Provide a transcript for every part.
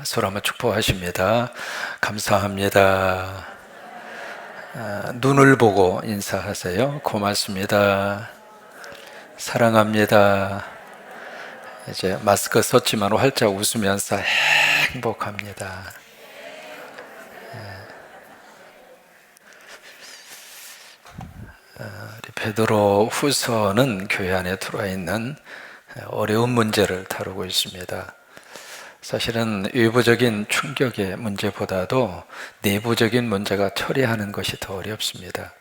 서로 한번 축복하십니다. 감사합니다. 눈을 보고 인사하세요. 고맙습니다. 사랑합니다. 이제 마스크 썼지만 활짝 웃으면서 행복합니다. 우리 베드로 후서는 교회 안에 들어와 있는 어려운 문제를 다루고 있습니다. 사실은 외부적인 충격의 문제보다도 내부적인 문제가 처리하는 것이 더 어렵습니다.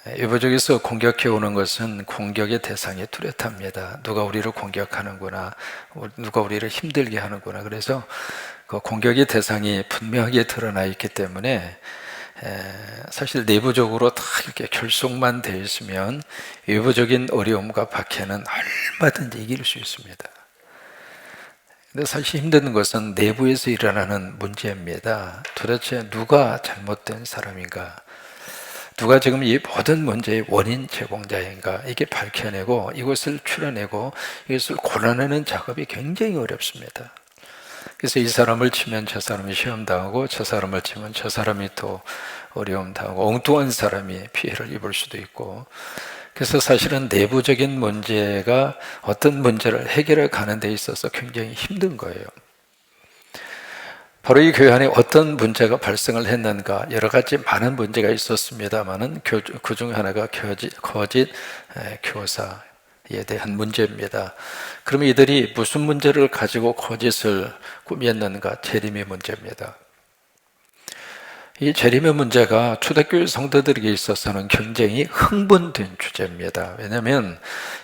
외부적에서 공격해 오는 것은 공격의 대상이 뚜렷합니다. 누가 우리를 공격하는구나, 누가 우리를 힘들게 하는구나. 그래서 그 공격의 대상이 분명하게 드러나 있기 때문에 사실 내부적으로 다 이렇게 결속만 되어 있으면 외부적인 어려움과 박해는 얼마든지 이길 수 있습니다. 근데 사실 힘든 것은 내부에서 일어나는 문제입니다. 도대체 누가 잘못된 사람인가? 누가 지금 이 모든 문제의 원인 제공자인가? 이게 밝혀내고 이것을 추려내고 이것을 골라내는 작업이 굉장히 어렵습니다. 그래서 이 사람을 치면 저 사람이 시험당하고 저 사람을 치면 저 사람이 또 어려움 당하고 엉뚱한 사람이 피해를 입을 수도 있고, 그래서 사실은 내부적인 문제가 어떤 문제를 해결해 가는 데 있어서 굉장히 힘든 거예요. 바로 이 교회 안에 어떤 문제가 발생을 했는가, 여러 가지 많은 문제가 있었습니다만은 그 중에 하나가 거짓 교사에 대한 문제입니다. 그러면 이들이 무슨 문제를 가지고 거짓을 꾸몄는가? 재림의 문제입니다. 이 재림의 문제가 초대교회 성도들에게 있어서는 굉장히 흥분된 주제입니다. 왜냐하면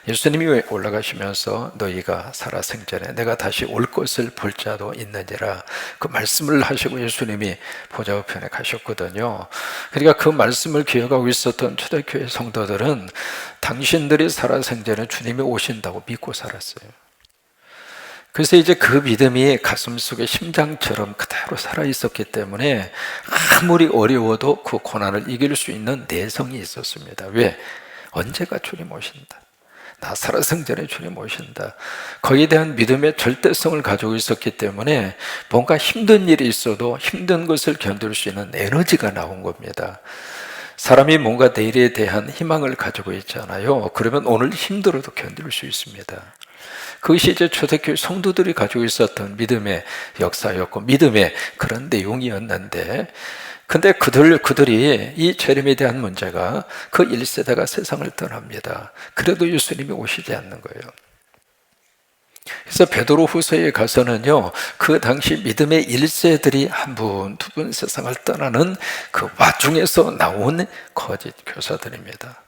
예수님이 올라가시면서 너희가 살아생전에 내가 다시 올 것을 볼 자도 있느니라, 그 말씀을 하시고 예수님이 보좌 우편에 가셨거든요. 그러니까 그 말씀을 기억하고 있었던 초대교회 성도들은 당신들이 살아생전에 주님이 오신다고 믿고 살았어요. 그래서 이제 그 믿음이 가슴속에 심장처럼 그대로 살아있었기 때문에 아무리 어려워도 그 고난을 이길 수 있는 내성이 있었습니다. 왜? 언제가 주님 오신다, 나 살아생전에 주님 오신다, 거기에 대한 믿음의 절대성을 가지고 있었기 때문에 뭔가 힘든 일이 있어도 힘든 것을 견딜 수 있는 에너지가 나온 겁니다. 사람이 뭔가 내일에 대한 희망을 가지고 있잖아요. 그러면 오늘 힘들어도 견딜 수 있습니다. 그것이 이제 초대교회 성도들이 가지고 있었던 믿음의 역사였고 믿음의 그런 내용이었는데, 근데 그들이 이 재림에 대한 문제가 그 1세대가 세상을 떠납니다. 그래도 예수님이 오시지 않는 거예요. 그래서 베드로 후서에 가서는요, 그 당시 믿음의 1세들이 한 분, 두 분 세상을 떠나는 그 와중에서 나온 거짓 교사들입니다.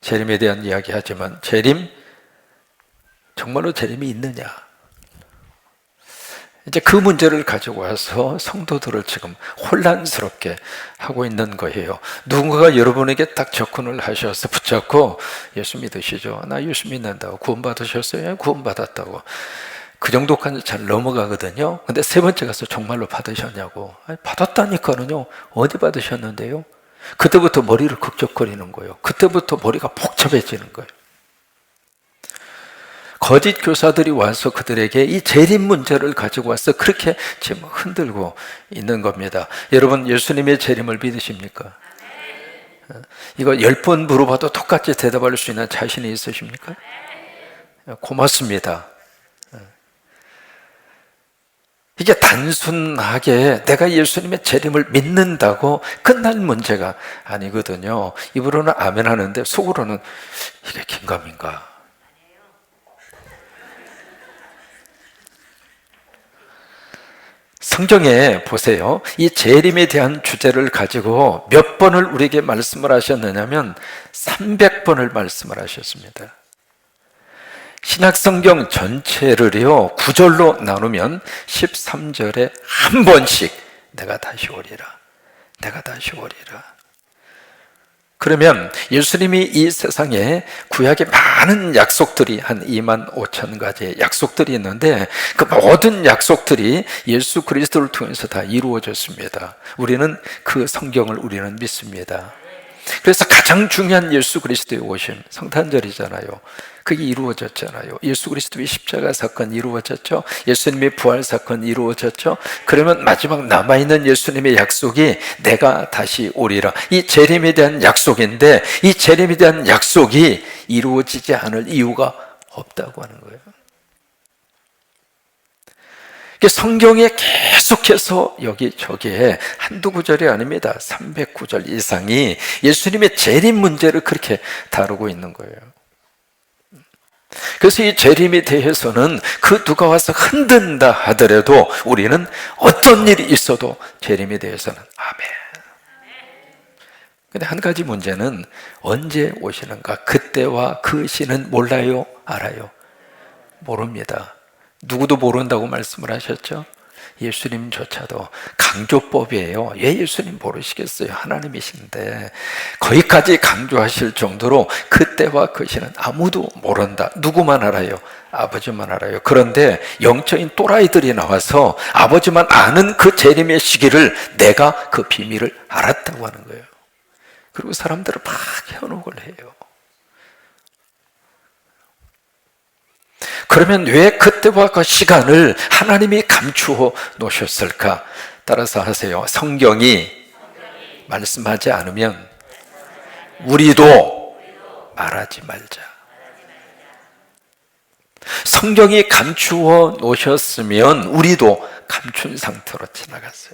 재림에 대한 이야기 하지만 정말로 재림이 있느냐? 이제 그 문제를 가지고 와서 성도들을 지금 혼란스럽게 하고 있는 거예요. 누군가가 여러분에게 딱 접근을 하셔서 붙잡고 예수 믿으시죠? 나 예수 믿는다고. 구원받으셨어요? 구원받았다고. 그 정도까지 잘 넘어가거든요. 근데 세 번째 가서 정말로 받으셨냐고. 아니, 받았다니까는요. 어디 받으셨는데요? 그때부터 머리를 극적거리는 거예요. 그때부터 머리가 복잡해지는 거예요. 거짓 교사들이 와서 그들에게 이 재림 문제를 가지고 와서 그렇게 지금 흔들고 있는 겁니다. 여러분, 예수님의 재림을 믿으십니까? 이거 10번 물어봐도 똑같이 대답할 수 있는 자신이 있으십니까? 고맙습니다. 이게 단순하게 내가 예수님의 재림을 믿는다고 끝날 문제가 아니거든요. 입으로는 아멘 하는데 속으로는 이게 긴가민가. 성경에 보세요. 이 재림에 대한 주제를 가지고 몇 번을 우리에게 말씀을 하셨느냐면 300번을 말씀을 하셨습니다. 신약성경 전체를요, 9절로 나누면 13절에 한 번씩 내가 다시 오리라, 내가 다시 오리라. 그러면 예수님이 이 세상에 구약에 많은 약속들이 한 2만 5천 가지의 약속들이 있는데 그 모든 약속들이 예수 그리스도를 통해서 다 이루어졌습니다. 우리는 그 성경을 우리는 믿습니다. 그래서 가장 중요한 예수 그리스도의 오심, 성탄절이잖아요. 그게 이루어졌잖아요. 예수 그리스도의 십자가 사건 이루어졌죠. 예수님의 부활 사건 이루어졌죠. 그러면 마지막 남아있는 예수님의 약속이 내가 다시 오리라. 이 재림에 대한 약속인데 이 재림에 대한 약속이 이루어지지 않을 이유가 없다고 하는 거예요. 성경에 계속해서 여기저기에 한두 구절이 아닙니다. 300구절 이상이 예수님의 재림 문제를 그렇게 다루고 있는 거예요. 그래서 이 재림에 대해서는 그 누가 와서 흔든다 하더라도 우리는 어떤 일이 있어도 재림에 대해서는 아멘. 근데 한 가지 문제는 언제 오시는가? 그때와 그 시는 몰라요? 알아요? 모릅니다. 누구도 모른다고 말씀을 하셨죠? 예수님조차도 강조법이에요. 왜 예수님 모르시겠어요? 하나님이신데 거기까지 강조하실 정도로 그때와 그 시는 아무도 모른다. 누구만 알아요? 아버지만 알아요. 그런데 영적인 또라이들이 나와서 아버지만 아는 그 재림의 시기를 내가 그 비밀을 알았다고 하는 거예요. 그리고 사람들을 막 현혹을 해요. 그러면 왜 그때와 그 시간을 하나님이 감추어 놓으셨을까? 따라서 하세요. 성경이 말씀하지 않으면 우리도 말하지 말자. 성경이 감추어 놓으셨으면 우리도 감춘 상태로 지나갔어요.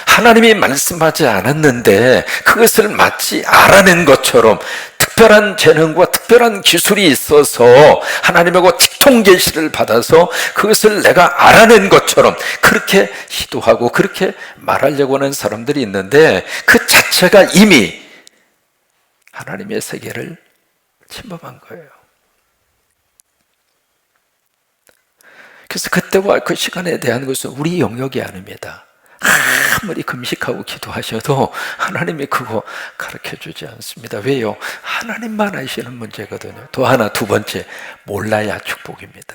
하나님이 말씀하지 않았는데 그것을 마치 알아낸 것처럼 특별한 재능과 특별한 기술이 있어서 하나님하고 직통 계시를 받아서 그것을 내가 알아낸 것처럼 그렇게 시도하고 그렇게 말하려고 하는 사람들이 있는데 그 자체가 이미 하나님의 세계를 침범한 거예요. 그래서 그때와 그 시간에 대한 것은 우리 영역이 아닙니다. 아무리 금식하고 기도하셔도 하나님이 그거 가르쳐주지 않습니다. 왜요? 하나님만 아시는 문제거든요. 또 하나, 두 번째, 몰라야 축복입니다.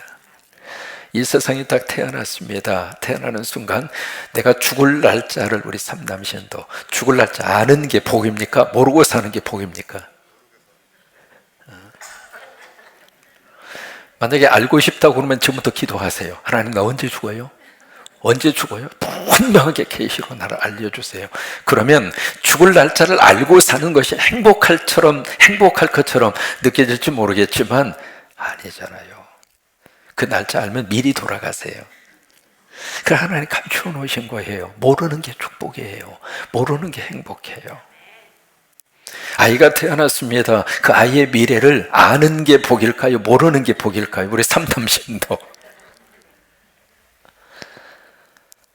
이 세상에 딱 태어났습니다. 태어나는 순간 내가 죽을 날짜를, 우리 삼남신도 죽을 날짜 아는 게 복입니까? 모르고 사는 게 복입니까? 만약에 알고 싶다고 그러면 지금부터 기도하세요. 하나님, 나 언제 죽어요? 언제 죽어요? 분명하게 계시로 나를 알려주세요. 그러면 죽을 날짜를 알고 사는 것이 행복할 것처럼 느껴질지 모르겠지만 아니잖아요. 그 날짜 알면 미리 돌아가세요. 그 하나님 감추어 놓으신 거예요. 모르는 게 축복이에요. 모르는 게 행복해요. 아이가 태어났습니다. 그 아이의 미래를 아는 게 복일까요? 모르는 게 복일까요? 우리 삼남신도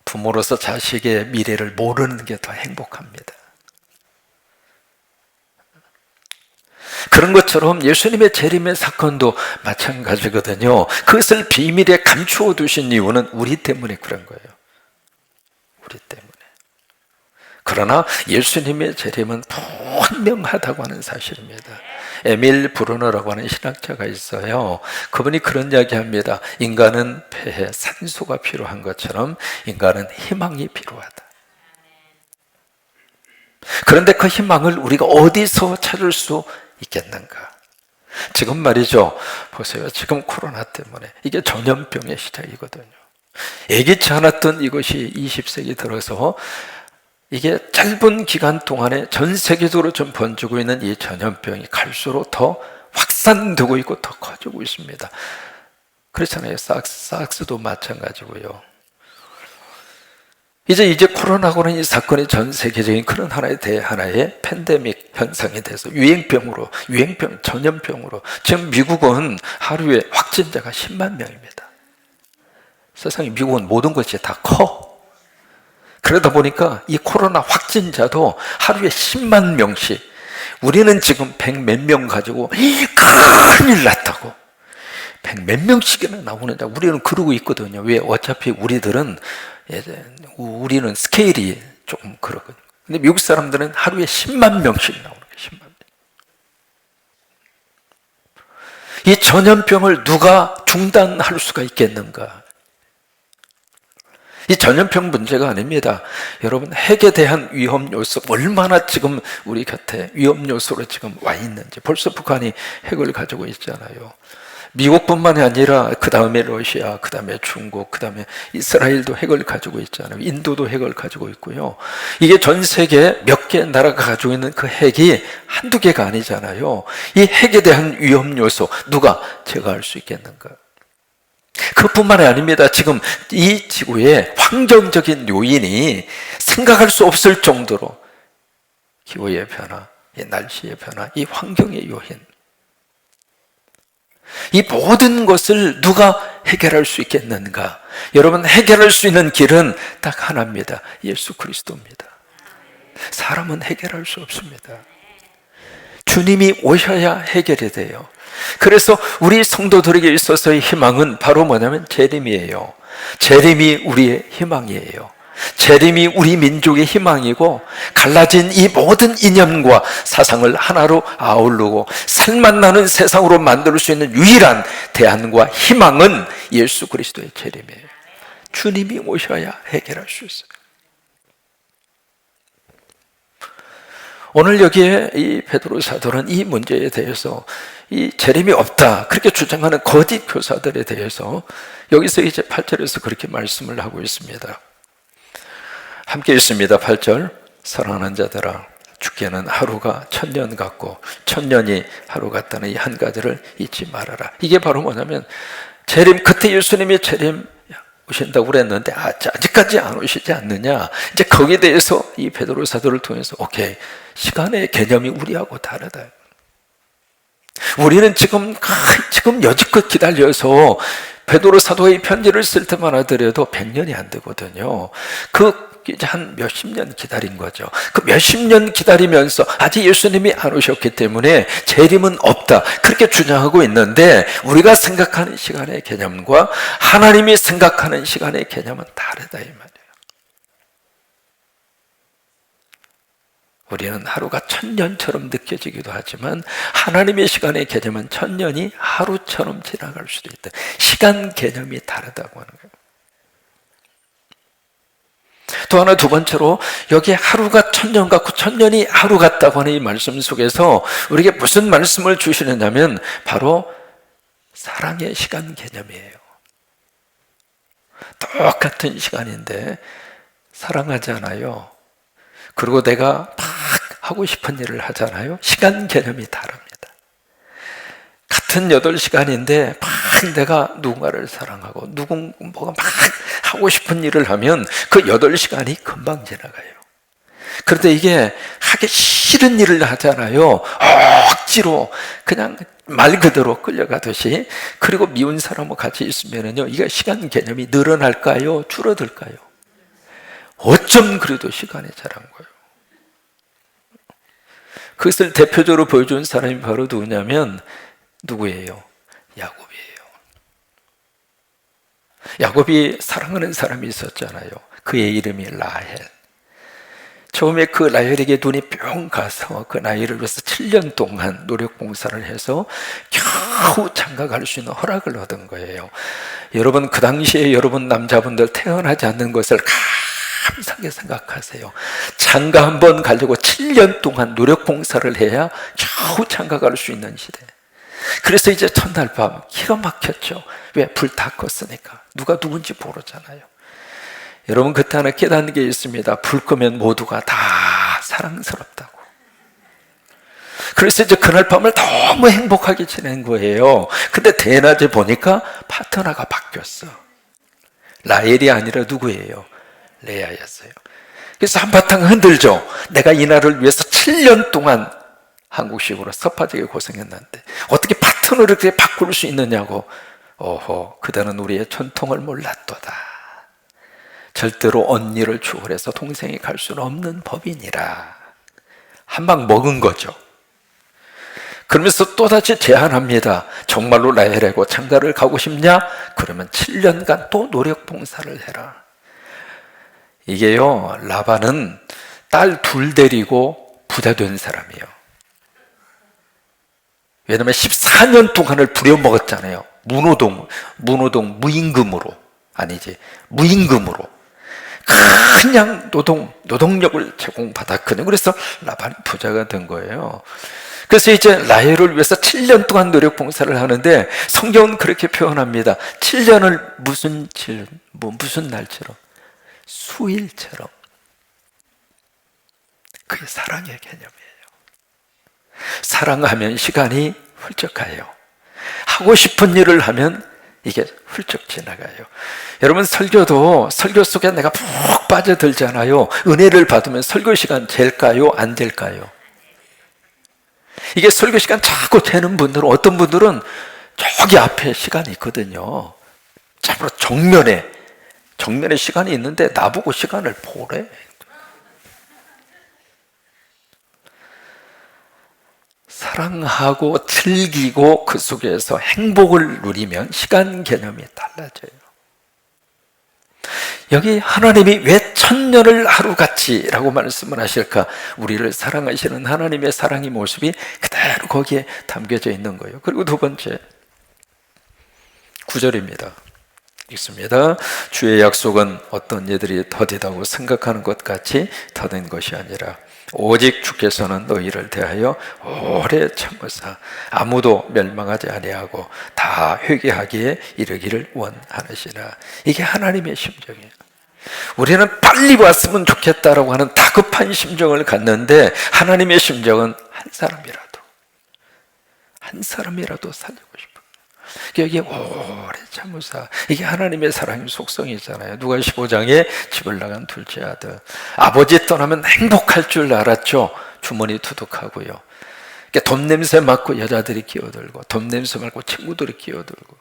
부모로서 자식의 미래를 모르는 게 더 행복합니다. 그런 것처럼 예수님의 재림의 사건도 마찬가지거든요. 그것을 비밀에 감추어 두신 이유는 우리 때문에 그런 거예요. 우리 때문에. 그러나 예수님의 재림은 분명하다고 하는 사실입니다. 에밀 브루너라고 하는 신학자가 있어요. 그분이 그런 이야기합니다. 인간은 폐해, 산소가 필요한 것처럼 인간은 희망이 필요하다. 그런데 그 희망을 우리가 어디서 찾을 수 있겠는가? 지금 말이죠. 보세요. 지금 코로나 때문에 이게 전염병의 시작이거든요. 예기치 않았던 이것이 20세기 들어서 이게 짧은 기간 동안에 전 세계적으로 좀 번지고 있는 이 전염병이 갈수록 더 확산되고 있고 더 커지고 있습니다. 그렇잖아요. 사스도 마찬가지고요. 이제 코로나고는 이 사건이 전 세계적인 그런 하나의 팬데믹 현상이 돼서 전염병으로 지금 미국은 하루에 확진자가 10만 명입니다. 세상에 미국은 모든 것이 다 커. 그러다 보니까 이 코로나 확진자도 하루에 10만 명씩, 우리는 지금 100 몇 명 가지고 큰일 났다고 100 몇 명씩이나 나오는데 우리는 그러고 있거든요. 왜? 어차피 우리는 스케일이 조금 그렇거든요. 근데 미국 사람들은 하루에 10만 명씩 나오는 거예요. 10만 명. 이 전염병을 누가 중단할 수가 있겠는가? 이 전염병 문제가 아닙니다. 여러분, 핵에 대한 위험 요소 얼마나 지금 우리 곁에 위험 요소로 지금 와 있는지. 벌써 북한이 핵을 가지고 있잖아요. 미국뿐만이 아니라 그 다음에 러시아, 그 다음에 중국, 그 다음에 이스라엘도 핵을 가지고 있잖아요. 인도도 핵을 가지고 있고요. 이게 전 세계 몇 개 나라가 가지고 있는 그 핵이 한두 개가 아니잖아요. 이 핵에 대한 위험 요소 누가 제거할 수 있겠는가? 그뿐만이 아닙니다. 지금 이 지구의 환경적인 요인이 생각할 수 없을 정도로 기후의 변화, 이 날씨의 변화, 이 환경의 요인, 이 모든 것을 누가 해결할 수 있겠는가? 여러분, 해결할 수 있는 길은 딱 하나입니다. 예수 그리스도입니다. 사람은 해결할 수 없습니다. 주님이 오셔야 해결이 돼요. 그래서 우리 성도들에게 있어서의 희망은 바로 뭐냐면 재림이에요. 재림이 우리의 희망이에요. 재림이 우리 민족의 희망이고, 갈라진 이 모든 이념과 사상을 하나로 아우르고 살맛 나는 세상으로 만들 수 있는 유일한 대안과 희망은 예수 그리스도의 재림이에요. 주님이 오셔야 해결할 수 있어요. 오늘 여기에 이 베드로 사도는 이 문제에 대해서 이 재림이 없다 그렇게 주장하는 거짓 교사들에 대해서 여기서 이제 8절에서 그렇게 말씀을 하고 있습니다. 함께 있습니다. 8절. 사랑하는 자들아, 죽게는 하루가 1000년 같고 1000년이 하루 같다는 이 한 가지를 잊지 말아라. 이게 바로 뭐냐면 재림, 그때 예수님이 재림 오신다고 그랬는데 아직까지 안 오시지 않느냐. 이제 거기에 대해서 이 베드로 사도를 통해서 오케이, 시간의 개념이 우리하고 다르다. 우리는 지금 여지껏 기다려서 베드로 사도의 편지를 쓸 때만 하더라도 100년이 안 되거든요. 이제 한 몇십 년 기다린 거죠. 그 몇십 년 기다리면서 아직 예수님이 안 오셨기 때문에 재림은 없다 그렇게 주장하고 있는데, 우리가 생각하는 시간의 개념과 하나님이 생각하는 시간의 개념은 다르다 이 말이에요. 우리는 하루가 1000년처럼 느껴지기도 하지만 하나님의 시간의 개념은 1000년이 하루처럼 지나갈 수도 있다. 시간 개념이 다르다고 하는 거예요. 또 하나, 두 번째로 여기 하루가 1000년 같고 1000년이 하루 같다고 하는 이 말씀 속에서 우리에게 무슨 말씀을 주시느냐면 바로 사랑의 시간 개념이에요. 똑같은 시간인데 사랑하지 않아요. 그리고 내가 막 하고 싶은 일을 하잖아요. 시간 개념이 다릅니다. 같은 8시간인데 막 내가 누군가를 사랑하고 뭐가 막 하고 싶은 일을 하면 그 8시간이 금방 지나가요. 그런데 이게 하기 싫은 일을 하잖아요. 억지로 그냥 말 그대로 끌려가듯이. 그리고 미운 사람하고 같이 있으면요, 이게 시간 개념이 늘어날까요? 줄어들까요? 어쩜 그래도 시간이 잘한 거예요. 그것을 대표적으로 보여준 사람이 바로 누구냐면 누구예요? 야곱이에요. 야곱이 사랑하는 사람이 있었잖아요. 그의 이름이 라헬. 처음에 그 라헬에게 눈이 뿅 가서 그 나이를 위해서 7년 동안 노력 봉사를 해서 겨우 장가갈 수 있는 허락을 얻은 거예요. 여러분, 그 당시에 여러분 남자분들 태어나지 않는 것을 감사하게 생각하세요. 장가 한번 가려고 7년 동안 노력 봉사를 해야 겨우 장가 갈 수 있는 시대. 그래서 이제 첫날 밤 기가 막혔죠. 왜? 불 다 껐으니까. 누가 누군지 모르잖아요. 여러분, 그때 하나 깨닫는 게 있습니다. 불 끄면 모두가 다 사랑스럽다고. 그래서 이제 그날 밤을 너무 행복하게 지낸 거예요. 근데 대낮에 보니까 파트너가 바뀌었어. 라헬이 아니라 누구예요? 레아였어요. 그래서 한바탕 흔들죠. 내가 이 날을 위해서 7년 동안 한국식으로 섭하게 고생했는데 어떻게 파트너를 그렇게 바꿀 수 있느냐고. 오호, 그대는 우리의 전통을 몰랐도다. 절대로 언니를 추월해서 동생이 갈 수는 없는 법이니라. 한 방 먹은 거죠. 그러면서 또다시 제안합니다. 정말로 라헬하고 장가를 가고 싶냐? 그러면 7년간 또 노력 봉사를 해라. 이게요, 라반은 딸 둘 데리고 부자 된 사람이에요. 왜냐하면 14년 동안을 부려먹었잖아요. 무임금으로. 그냥 노동력을 제공받았거든요. 그래서 라반이 부자가 된 거예요. 그래서 이제 라헬을 위해서 7년 동안 노력 봉사를 하는데 성경은 그렇게 표현합니다. 7년을 무슨 날처럼? 수일처럼. 그게 사랑의 개념이에요. 사랑하면 시간이 훌쩍 가요. 하고 싶은 일을 하면 이게 훌쩍 지나가요. 여러분, 설교 속에 내가 푹 빠져들잖아요. 은혜를 받으면 설교 시간 될까요? 안 될까요? 이게 설교 시간 자꾸 되는 분들은, 어떤 분들은 저기 앞에 시간이 있거든요. 참으로 정면에 시간이 있는데 나보고 시간을 보래. 사랑하고 즐기고 그 속에서 행복을 누리면 시간 개념이 달라져요. 여기 하나님이 왜 천년을 하루같이 라고 말씀을 하실까? 우리를 사랑하시는 하나님의 사랑의 모습이 그대로 거기에 담겨져 있는 거예요. 그리고 두 번째 9절입니다. 읽습니다. 주의 약속은 어떤 이들이 더디다고 생각하는 것 같이 더딘 것이 아니라 오직 주께서는 너희를 대하여 오래 참으사 아무도 멸망하지 아니하고 다 회개하기에 이르기를 원하시나. 이게 하나님의 심정이에요. 우리는 빨리 왔으면 좋겠다라고 하는 다급한 심정을 갖는데 하나님의 심정은 한 사람이라도 살리고 싶어요. 여기에 오래 참으사, 이게 하나님의 사랑의 속성이잖아요. 누가 15장에 집을 나간 둘째 아들, 아버지 떠나면 행복할 줄 알았죠. 주머니 투둑하고요. 돈 냄새 맡고 여자들이 끼어들고, 돈 냄새 맡고 친구들이 끼어들고,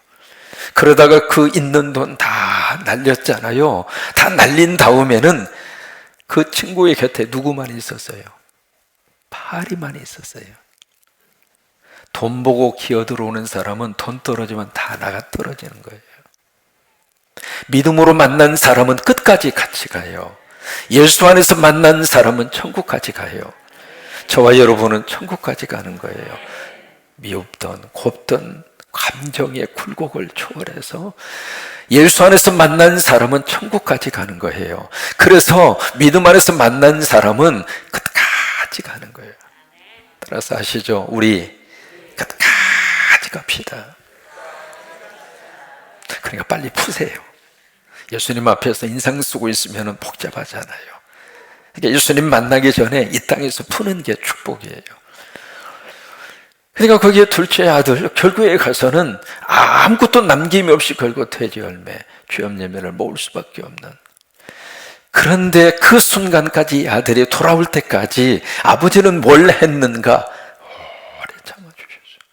그러다가 그 있는 돈 다 날렸잖아요. 다 날린 다음에는 그 친구의 곁에 누구만 있었어요? 파리만 있었어요. 돈 보고 기어들어오는 사람은 돈 떨어지면 다 나가 떨어지는 거예요. 믿음으로 만난 사람은 끝까지 같이 가요. 예수 안에서 만난 사람은 천국까지 가요. 저와 여러분은 천국까지 가는 거예요. 미흡던 곱던 감정의 굴곡을 초월해서 예수 안에서 만난 사람은 천국까지 가는 거예요. 그래서 믿음 안에서 만난 사람은 끝까지 가는 거예요. 따라서 아시죠? 우리 끝까지 갑시다. 그러니까 빨리 푸세요. 예수님 앞에서 인상 쓰고 있으면 복잡하잖아요. 그러니까 예수님 만나기 전에 이 땅에서 푸는 게 축복이에요. 그러니까 거기에 둘째 아들, 결국에 가서는 아무것도 남김이 없이 걸고 돼지 열매, 죄업 예매를 모을 수밖에 없는. 그런데 그 순간까지 이 아들이 돌아올 때까지 아버지는 뭘 했는가? 오래 참아주셨어요.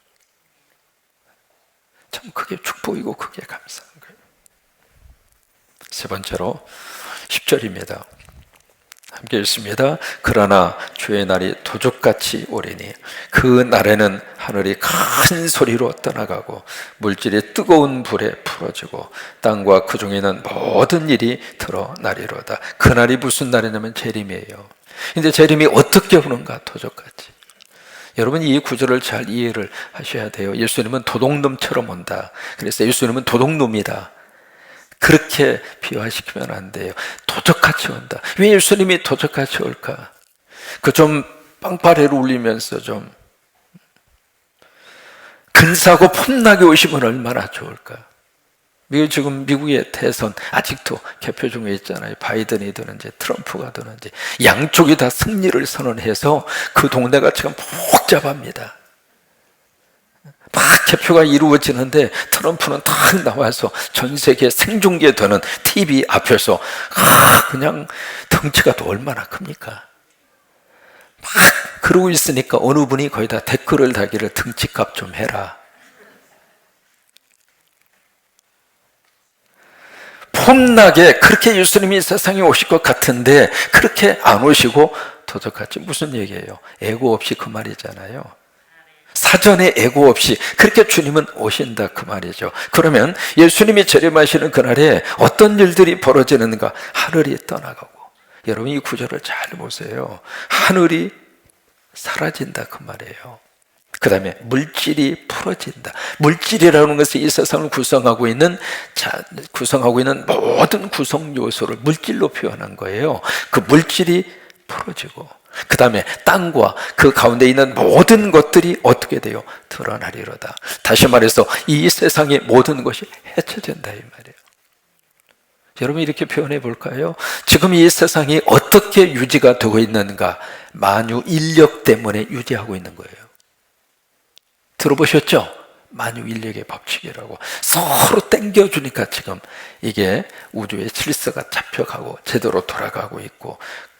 참 그게 축복이고 그게 감사한 거예요. 세 번째로 10절입니다. 함께 읽습니다. 그러나 주의 날이 도적같이 오리니 그 날에는 하늘이 큰 소리로 떠나가고 물질이 뜨거운 불에 풀어지고 땅과 그 중에 있는 모든 일이 드러나리로다. 그 날이 무슨 날이냐면 재림이에요. 근데 재림이 어떻게 오는가? 도적같이. 여러분, 이 구절을 잘 이해를 하셔야 돼요. 예수님은 도둑놈처럼 온다. 그래서 예수님은 도둑놈이다. 그렇게 비화시키면 안 돼요. 도적같이 온다. 왜 예수님이 도적같이 올까? 그 좀 빵파레를 울리면서 좀 근사하고 폼나게 오시면 얼마나 좋을까? 지금 미국의 대선 아직도 개표 중에 있잖아요. 바이든이 되는지 트럼프가 되는지 양쪽이 다 승리를 선언해서 그 동네가 지금 복잡합니다. 막 개표가 이루어지는데 트럼프는 딱 나와서 전 세계 생중계되는 TV 앞에서 그냥 덩치가 또 얼마나 큽니까? 막 그러고 있으니까 어느 분이 거기다 댓글을 달기를 덩치값 좀 해라. 폼나게 그렇게 예수님이 세상에 오실 것 같은데 그렇게 안 오시고 도적같이. 무슨 얘기예요? 애고 없이 그 말이잖아요. 사전에 애고 없이 그렇게 주님은 오신다 그 말이죠. 그러면 예수님이 재림하시는 그날에 어떤 일들이 벌어지는가? 하늘이 떠나가고. 여러분, 이 구절을 잘 보세요. 하늘이 사라진다 그 말이에요. 그 다음에 물질이 풀어진다. 물질이라는 것은 이 세상을 구성하고 있는 모든 구성 요소를 물질로 표현한 거예요. 그 물질이 풀어지고, 그 다음에 땅과 그 가운데 있는 모든 것들이 어떻게 돼요? 드러나리로다. 다시 말해서 이 세상의 모든 것이 해체된다 이 말이에요. 여러분 이렇게 표현해 볼까요? 지금 이 세상이 어떻게 유지가 되고 있는가? 만유 인력 때문에 유지하고 있는 거예요. 들어보셨죠? 만유 인력의 법칙이라고. 서로 땡겨주니까 지금 이게 우주의 질서가 잡혀가고 제대로 돌아가고 있고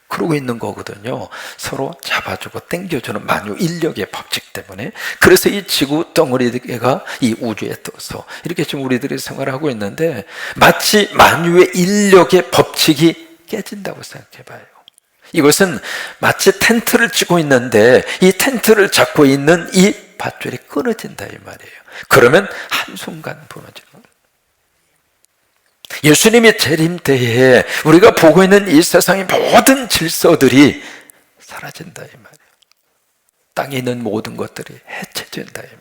그러고 있는 거거든요. 서로 잡아주고 땡겨주는 만유 인력의 법칙 때문에. 그래서 이 지구 덩어리가 이 우주에 떠서 이렇게 지금 우리들이 생활하고 있는데, 마치 만유의 인력의 법칙이 깨진다고 생각해 봐요. 이것은 마치 텐트를 치고 있는데 이 텐트를 잡고 있는 이 밧줄이 끊어진다 이 말이에요. 그러면 한순간 무너지는 거예요. 예수님의 재림 때에 우리가 보고 있는 이 세상의 모든 질서들이 사라진다 이 말이에요. 땅에 있는 모든 것들이 해체된다 이 말이에요.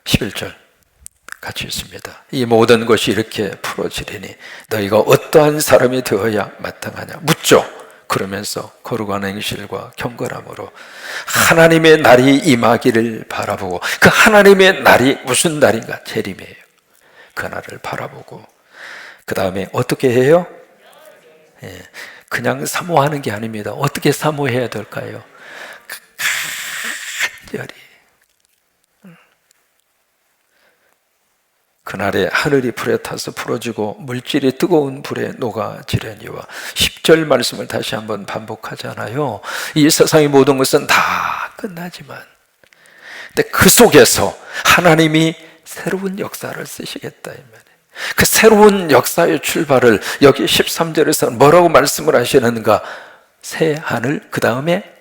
11절 같이 있습니다. 이 모든 것이 이렇게 풀어지리니 너희가 어떠한 사람이 되어야 마땅하냐 묻죠. 그러면서 거룩한 행실과 경건함으로 하나님의 날이 임하기를 바라보고, 그 하나님의 날이 무슨 날인가? 재림이에요. 그 날을 바라보고 그 다음에 어떻게 해요? 그냥 사모하는 게 아닙니다. 어떻게 사모해야 될까요? 간절히. 그날에 하늘이 불에 타서 풀어지고 물질이 뜨거운 불에 녹아지려니와. 10절 말씀을 다시 한번 반복하잖아요. 이 세상의 모든 것은 다 끝나지만, 근데 그 속에서 하나님이 새로운 역사를 쓰시겠다 이 말이에요. 그 새로운 역사의 출발을 여기 13절에서 뭐라고 말씀을 하시는가? 새 하늘, 그 다음에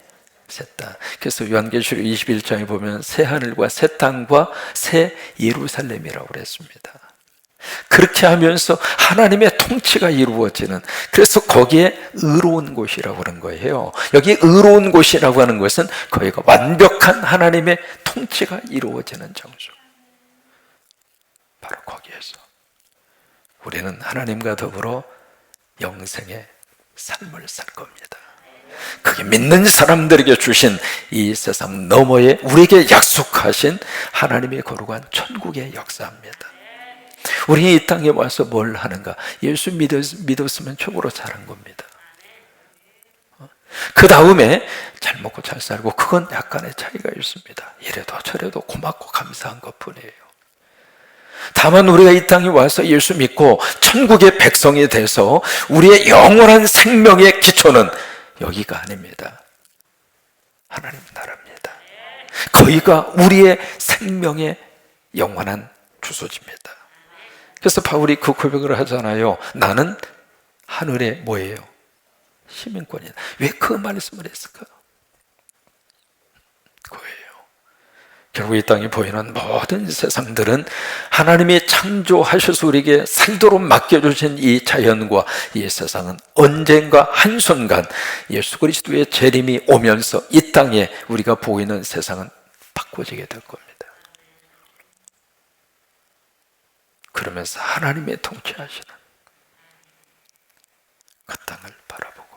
새 땅. 그래서 요한계시록 21장에 보면 새 하늘과 새 땅과 새 예루살렘이라고 그랬습니다. 그렇게 하면서 하나님의 통치가 이루어지는, 그래서 거기에 의로운 곳이라고 하는 거예요. 여기 의로운 곳이라고 하는 것은 거기가 완벽한 하나님의 통치가 이루어지는 장소. 바로 거기에서 우리는 하나님과 더불어 영생의 삶을 살 겁니다. 그게 믿는 사람들에게 주신 이 세상 너머에 우리에게 약속하신 하나님의 거룩한 천국의 역사입니다. 우리 이 땅에 와서 뭘 하는가? 예수 믿었으면 최고로 잘한 겁니다. 그 다음에 잘 먹고 잘 살고, 그건 약간의 차이가 있습니다. 이래도 저래도 고맙고 감사한 것뿐이에요. 다만 우리가 이 땅에 와서 예수 믿고 천국의 백성이 돼서 우리의 영원한 생명의 기초는 여기가 아닙니다. 하나님 나라입니다. 거기가 우리의 생명의 영원한 주소지입니다. 그래서 바울이 그 고백을 하잖아요. 나는 하늘의 뭐예요? 시민권이다. 왜 그 말씀을 했을까요? 그거예요. 결국 이 땅에 보이는 모든 세상들은 하나님이 창조하셔서 우리에게 살도록 맡겨주신 이 자연과 이 세상은 언젠가 한순간 예수 그리스도의 재림이 오면서 이 땅에 우리가 보고 있는 세상은 바꿔지게 될 겁니다. 그러면서 하나님의 통치하시는 그 땅을 바라보고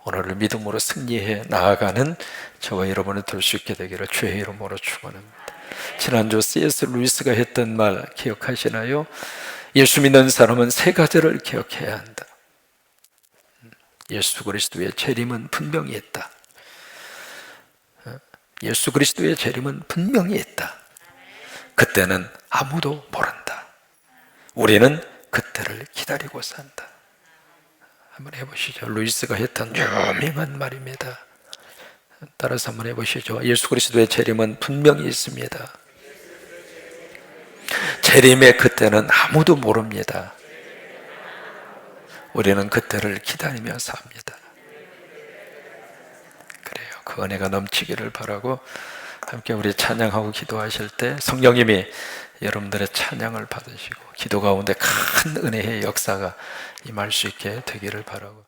오늘을 믿음으로 승리해 나아가는 저와 여러분이 될 수 있게 되기를 주의 이름으로 축원합니다. 지난주 C.S. 루이스가 했던 말 기억하시나요? 예수 믿는 사람은 세 가지를 기억해야 한다. 예수 그리스도의 재림은 분명히 있다. 예수 그리스도의 재림은 분명히 있다. 그때는 아무도 모른다. 우리는 그때를 기다리고 산다. 한번 해보시죠. 루이스가 했던 유명한 말입니다. 따라서 한번 해보시죠. 예수 그리스도의 재림은 분명히 있습니다. 재림의 그때는 아무도 모릅니다. 우리는 그때를 기다리며 삽니다. 그래요. 그 은혜가 넘치기를 바라고 함께 우리 찬양하고 기도하실 때 성령님이 여러분들의 찬양을 받으시고 기도 가운데 큰 은혜의 역사가 임할 수 있게 되기를 바라고